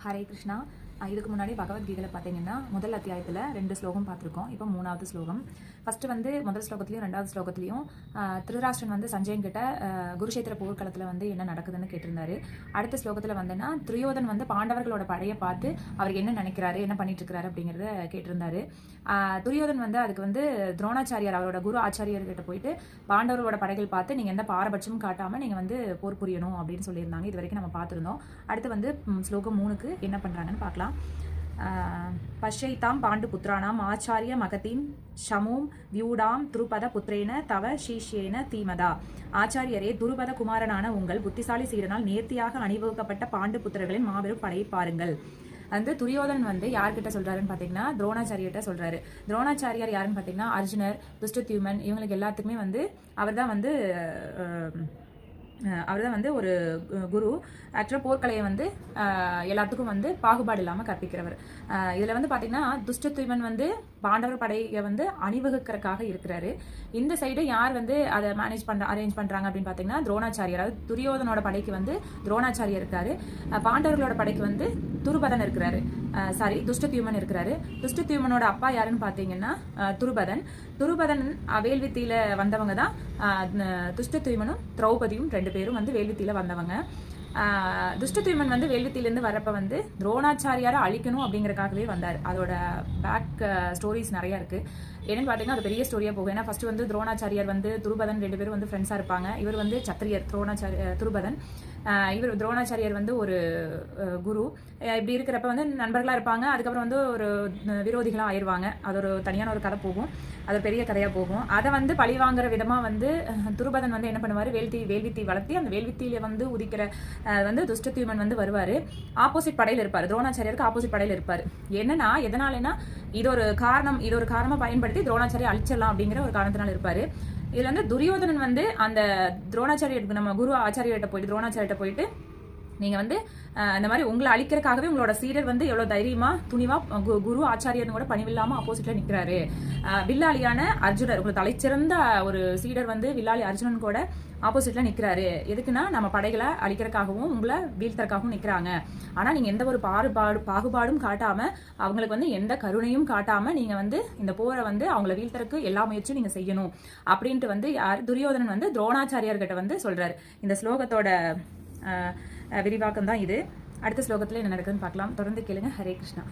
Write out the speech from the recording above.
ஹரே கிருஷ்ணா. இதுக்கு முன்னாடி பகவத்கீதையில் பார்த்தீங்கன்னா முதல் அத்தியாயத்தில் 2 ஸ்லோகம் பார்த்துருக்கோம். இப்போ 3வது ஸ்லோகம். ஃபஸ்ட்டு வந்து முதல் ஸ்லோகத்துலையும் 2வது ஸ்லோகத்துலையும் திருதராஷ்டிரன் வந்து சஞ்சயன் கிட்ட குருஷேத்திர போர்க்களத்தில் வந்து என்ன நடக்குதுன்னு கேட்டிருந்தாரு. அடுத்த ஸ்லோகத்தில் வந்துன்னா துரியோதன் வந்து பாண்டவர்களோட படையை பார்த்து அவர் என்ன நினைக்கிறாரு, என்ன பண்ணிட்டு இருக்கிறாரு அப்படிங்கிறத கேட்டிருந்தாரு. துரியோதன் வந்து அதுக்கு வந்து துரோணாச்சாரியார் அவரோட குரு ஆச்சாரியர்கிட்ட போயிட்டு பாண்டவர்களோட படைகள் பார்த்து நீங்கள் எந்த பாரபட்சமும் காட்டாமல் நீங்கள் வந்து போர் புரியணும் அப்படின்னு சொல்லியிருந்தாங்க. இது வரைக்கும் நம்ம பார்த்துருந்தோம். அடுத்து வந்து ஸ்லோகம் 3க்கு என்ன பண்ணுறாங்கன்னு பார்க்கலாம். பஷ்யைதாம் பாண்டு புத்திரானாம் ஆச்சாரிய மகதீம் ஷமூம் வியூடாம் துருபத புத்திரேன தவ சீஷ்யேன தீமதா. ஆச்சாரியரே, துருபத குமாரனான உங்கள் புத்திசாலி சீரனால் நேர்த்தியாக அணிவகுக்கப்பட்ட பாண்டு புத்திரர்களின் மாபெரும் படையை பாருங்கள். வந்து துரியோதன் வந்து யார்கிட்ட சொல்றாருன்னு பார்த்தீங்கன்னா துரோணாச்சாரியர்கிட்ட சொல்றாரு. துரோணாச்சாரியார் யாருன்னு பார்த்தீங்கன்னா அர்ஜுனர், துஷ்டத்யுமன், இவங்களுக்கு எல்லாத்துக்குமே வந்து அவர் தான் வந்து ஒரு குரு. ஆக்சுவலாக போர்க்கலையை வந்து எல்லாத்துக்கும் வந்து பாகுபாடு இல்லாமல் கற்பிக்கிறவர். இதில் வந்து பார்த்தீங்கன்னா துஷ்டத்யுமன் வந்து பாண்டவர் படையை வந்து அணிவகுக்கிறதுக்காக இருக்கிறாரு. இந்த சைடு யார் வந்து அதை அரேஞ்ச் பண்ணுறாங்க அப்படின்னு பார்த்தீங்கன்னா துரோணாச்சாரியர். அதாவது துரியோதனோட படைக்கு வந்து துரோணாச்சாரியர் இருக்காரு. பாண்டவர்களோட படைக்கு வந்து துருபதன் இருக்கிறாரு. துஷ்டத்யுமன் இருக்கிறாரு. துஷ்டத்யுமனோட அப்பா யாருன்னு பார்த்தீங்கன்னா துருபதன் வேல்வித்தியில வந்தவங்க தான் துஷ்டத்யுமனும் திரௌபதியும் 2 பேரும் வந்து வேல்வித்தியில வந்தவங்க. துஷ்டத்யுமன் வந்து வேல்வித்தியிலேருந்து வரப்ப வந்து துரோணாச்சாரியாரை அழிக்கணும் அப்படிங்கறக்காகவே வந்தார். அதோட பேக் ஸ்டோரிஸ் நிறைய இருக்கு. என்னன்னு பார்த்தீங்கன்னா அது பெரிய ஸ்டோரியா போகும். ஏன்னா ஃபர்ஸ்ட் வந்து துரோணாச்சாரியார் வந்து துருபதன் 2 பேரும் வந்து ஃப்ரெண்ட்ஸா இருப்பாங்க. இவர் வந்து சத்திரியர் துருபதன். இவர் துரோணாச்சாரியார் வந்து ஒரு குரு. இப்படி இருக்கிறப்ப வந்து நண்பர்களா இருப்பாங்க. அதுக்கப்புறம் வந்து ஒரு விரோதிகளா ஆயிடுவாங்க. அது ஒரு தனியான ஒரு கதை போகும். அது பெரிய கதையா போகும். அதை வந்து பழி வாங்குற விதமா வந்து துருபதன் வந்து என்ன பண்ணுவாரு, வேல்வித்தி வளர்த்தி அந்த வேல்வித்தியில வந்து உதிக்கிற வந்து துஷ்டத்யுமன் வந்து வருவாரு. ஆப்போசிட் படையில இருப்பாரு. துரோணாச்சாரியருக்கு ஆப்போசிட் படையில இருப்பாரு. என்னன்னா எதனாலனா இது ஒரு காரணமா பயன்படுத்தி துரோணாச்சாரியை அழிச்சிடலாம் அப்படிங்கிற ஒரு காரணத்தினால இருப்பாரு. இதுல வந்து துரியோதனன் வந்து அந்த துரோணாச்சாரியருக்கு நம்ம குரு ஆச்சாரியர்கிட்ட போயிட்டு நீங்க வந்து இந்த மாதிரி உங்களை அழிக்கிறதுக்காகவே உங்களோட சீடர் வந்து எவ்வளவு தைரியமா துணிவா குரு ஆச்சாரியர் கூட பணிவில்லாம ஆப்போசிட்ல நிக்கிறாரு. வில்லாளியான அர்ஜுனர், உங்களுக்கு தலைச்சிறந்த ஒரு சீடர் வந்து வில்லாளி அர்ஜுனன் கூட ஆப்போசிட்ல நிக்கிறாரு. எதுக்குன்னா நம்ம படைகளை அழிக்கிறதுக்காகவும் உங்களை வீழ்த்தறதுக்காகவும் நிக்கிறாங்க. ஆனா நீங்க எந்த ஒரு பாகுபாடும் காட்டாம அவங்களுக்கு வந்து எந்த கருணையும் காட்டாம நீங்க வந்து இந்த போரை வந்து அவங்கள வீழ்த்தறதுக்கு எல்லா முயற்சியும் நீங்க செய்யணும் அப்படின்ட்டு வந்து துரியோதனன் வந்து துரோணாச்சாரியர்கிட்ட வந்து சொல்றாரு. இந்த ஸ்லோகத்தோட விரிவாக்கம் தான் இது. அடுத்த ஸ்லோகத்தில் என்ன நடக்குதுன்னு பார்க்கலாம். தொடர்ந்து கேளுங்க. ஹரே கிருஷ்ணா.